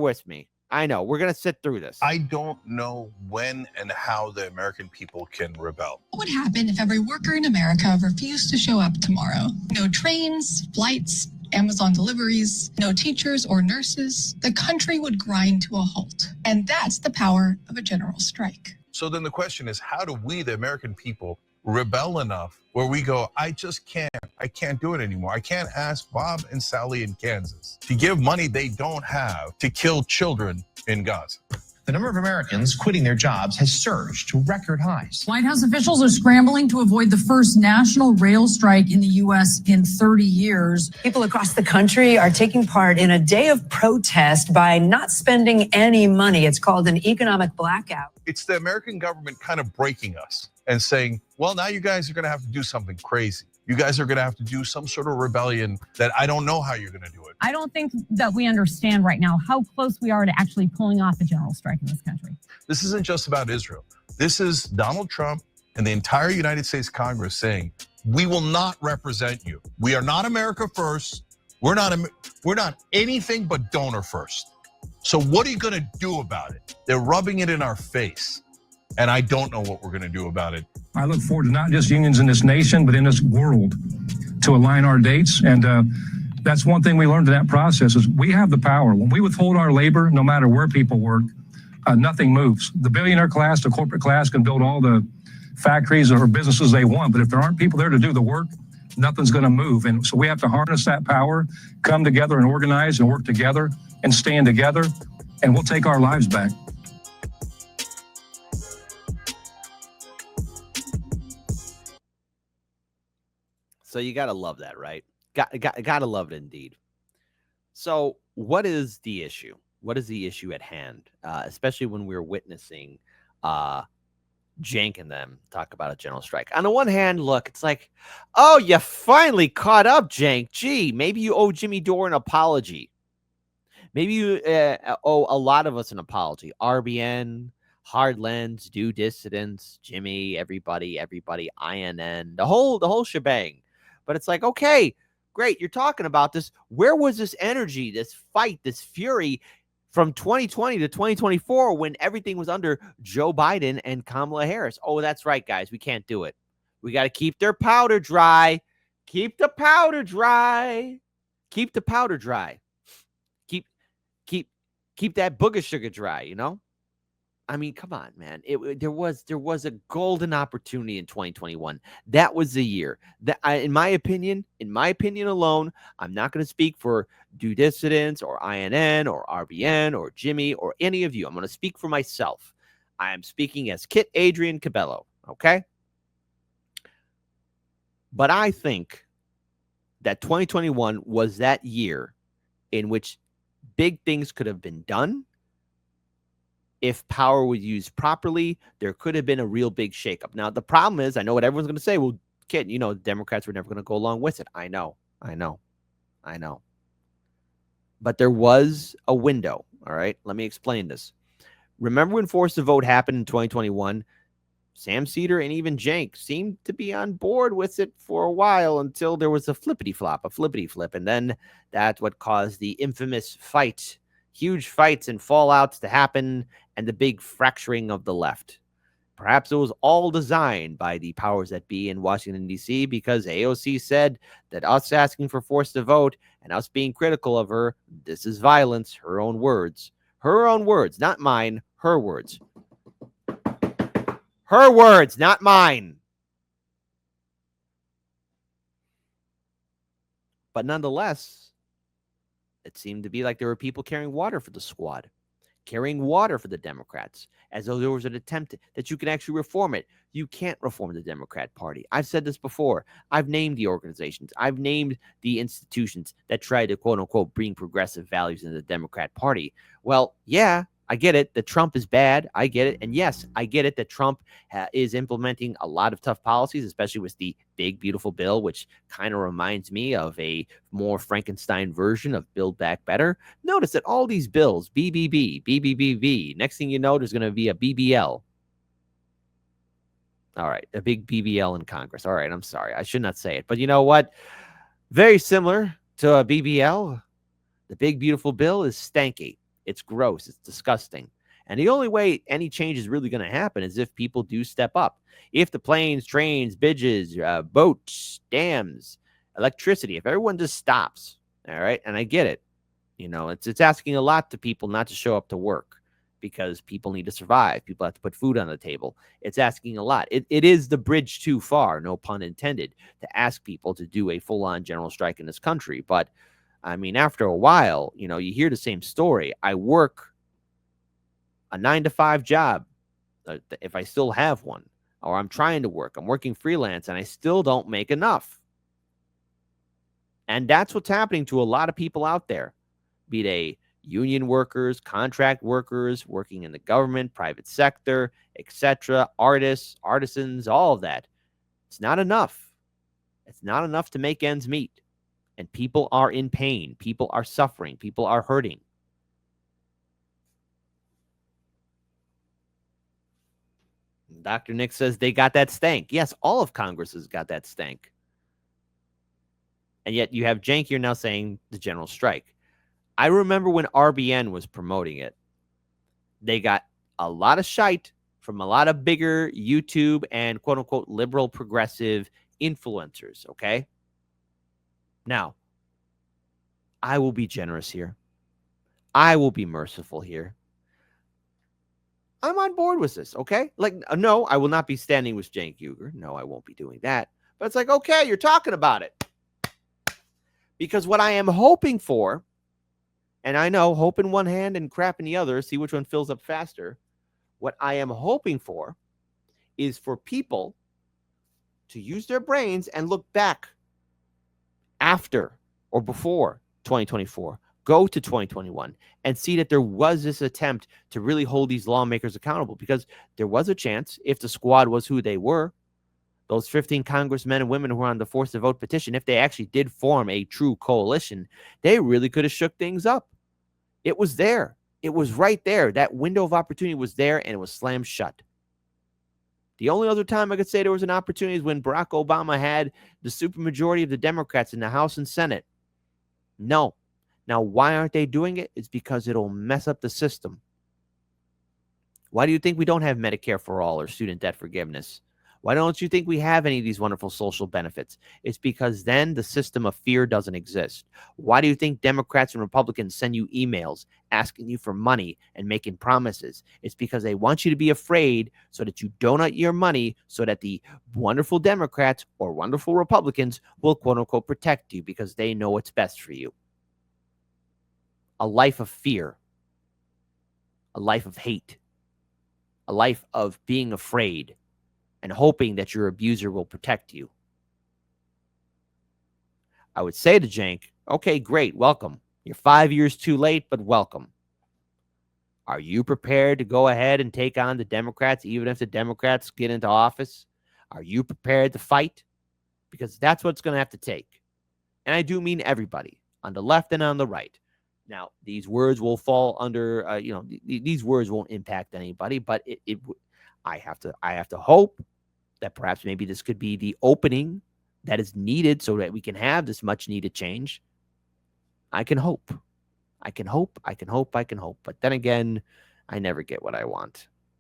with me. I know. We're going to sit through this. I don't know when and how the American people can rebel. What would happen if every worker in America refused to show up tomorrow? No trains, flights, Amazon deliveries, no teachers or nurses. The country would grind to a halt. And that's the power of a general strike. So then the question is, how do we, the American people, rebel enough where we go, I just can't. I can't do it anymore. I can't ask Bob and Sally in Kansas to give money they don't have to kill children in Gaza. The number of Americans quitting their jobs has surged to record highs. White House officials are scrambling to avoid the first national rail strike in the U.S. in 30 years. People across the country are taking part in a day of protest by not spending any money. It's called an economic blackout. It's the American government kind of breaking us and saying, well, now you guys are going to have to do something crazy. You guys are going to have to do some sort of rebellion that I don't know how you're going to do it. I don't think that we understand right now how close we are to actually pulling off a general strike in this country. This isn't just about Israel. This is Donald Trump and the entire United States Congress saying, we will not represent you. We are not America first. We're not anything but donor first. So what are you going to do about it? They're rubbing it in our face. And I don't know what we're going to do about it. I look forward to not just unions in this nation, but in this world to align our dates. And that's one thing we learned in that process is we have the power. When we withhold our labor, no matter where people work, nothing moves. The billionaire class, the corporate class can build all the factories or businesses they want. But if there aren't people there to do the work, nothing's going to move. And so we have to harness that power, come together and organize and work together and stand together, and we'll take our lives back. So you got to love that, right? Got to love it indeed. So what is the issue? What is the issue at hand? Especially when we're witnessing Cenk and them talk about a general strike. On the one hand, look, it's like, oh, you finally caught up, Cenk. Gee, maybe you owe Jimmy Dore an apology. Maybe you owe a lot of us an apology. RBN, Hard Lens, Due Dissidents, Jimmy, everybody, INN, the whole shebang. But it's like, okay, great, you're talking about this. Where was this energy, this fight, this fury from 2020 to 2024 when everything was under Joe Biden and Kamala Harris? Oh, that's right, guys. We can't do it. We got to keep their powder dry. Keep the powder dry. Keep the powder dry. Keep that booger sugar dry, you know? I mean, come on, man. There was a golden opportunity in 2021. That was the year that, in my opinion alone, I'm not going to speak for Due Dissidents or INN or RBN or Jimmy or any of you. I'm going to speak for myself. I am speaking as Kit Adrian Cabello, okay? But I think that 2021 was that year in which big things could have been done. If power was used properly, there could have been a real big shakeup. Now, the problem is, I know what everyone's going to say. Well, Kit, you know, Democrats were never going to go along with it. I know. But there was a window, all right? Let me explain this. Remember when Force the Vote happened in 2021? Sam Cedar and even Cenk seemed to be on board with it for a while until there was a flippity flip. And then that's what caused the infamous fight, huge fights and fallouts to happen, and the big fracturing of the left. Perhaps it was all designed by the powers that be in Washington, D.C., because AOC said that us asking for Force the Vote and us being critical of her, this is violence, her own words, not mine, her words. Her words, not mine. But nonetheless, it seemed to be like there were people carrying water for the squad, carrying water for the Democrats, as though there was an attempt that you can actually reform it. You can't reform the Democrat Party. I've said this before. I've named the organizations. I've named the institutions that try to, quote unquote, bring progressive values in the Democrat Party. Well, yeah, I get it that Trump is bad. I get it. And yes, I get it that Trump is implementing a lot of tough policies, especially with the big, beautiful bill, which kind of reminds me of a more Frankenstein version of Build Back Better. Notice that all these bills, BBB, next thing you know, there's going to be a BBL. All right, a big BBL in Congress. All right, I'm sorry. I should not say it. But you know what? Very similar to a BBL. The big, beautiful bill is stanky. It's gross. It's disgusting. And the only way any change is really going to happen is if people do step up. If the planes, trains, bridges, boats, dams, electricity, if everyone just stops, all right, and I get it, it's asking a lot to people not to show up to work because people need to survive. People have to put food on the table. It's asking a lot. It is the bridge too far, no pun intended, to ask people to do a full-on general strike in this country. But, I mean, after a while, you hear the same story. I work a 9-to-5 job, if I still have one, or I'm trying to work. I'm working freelance, and I still don't make enough. And that's what's happening to a lot of people out there, be they union workers, contract workers, working in the government, private sector, etc., artists, artisans, all of that. It's not enough. It's not enough to make ends meet. And people are in pain. People are suffering. People are hurting. Dr. Nick says they got that stank. Yes, all of Congress has got that stank. And yet you have Cenk here now saying the general strike. I remember when RBN was promoting it, they got a lot of shite from a lot of bigger YouTube and quote unquote liberal progressive influencers. Okay. Now, I will be generous here. I will be merciful here. I'm on board with this. Okay. Like, no, I will not be standing with Cenk Uygur. No, I won't be doing that. But it's like, okay, you're talking about it. Because what I am hoping for, and I know hope in one hand and crap in the other, see which one fills up faster. What I am hoping for is for people to use their brains and look back after or before 2024, go to 2021 and see that there was this attempt to really hold these lawmakers accountable, because there was a chance, if the squad was who they were, those 15 congressmen and women who were on the force to vote petition, if they actually did form a true coalition, they really could have shook things up. It was there. It was right there. That window of opportunity was there, and it was slammed shut. The only other time I could say there was an opportunity is when Barack Obama had the supermajority of the Democrats in the House and Senate. No. Now, why aren't they doing it? It's because it'll mess up the system. Why do you think we don't have Medicare for all or student debt forgiveness? Why don't you think we have any of these wonderful social benefits? It's because then the system of fear doesn't exist. Why do you think Democrats and Republicans send you emails asking you for money and making promises? It's because they want you to be afraid so that you donut your money so that the wonderful Democrats or wonderful Republicans will quote unquote protect you because they know what's best for you. A life of fear, a life of hate, a life of being afraid and hoping that your abuser will protect you. I would say to Cenk, okay, great, welcome. You're 5 years too late, but welcome. Are you prepared to go ahead and take on the Democrats, even if the Democrats get into office? Are you prepared to fight? Because that's what it's going to have to take. And I do mean everybody, on the left and on the right. Now, these words will fall under, these words won't impact anybody, but I have to hope that perhaps maybe this could be the opening that is needed so that we can have this much needed change. I can hope. But then again, I never get what I want.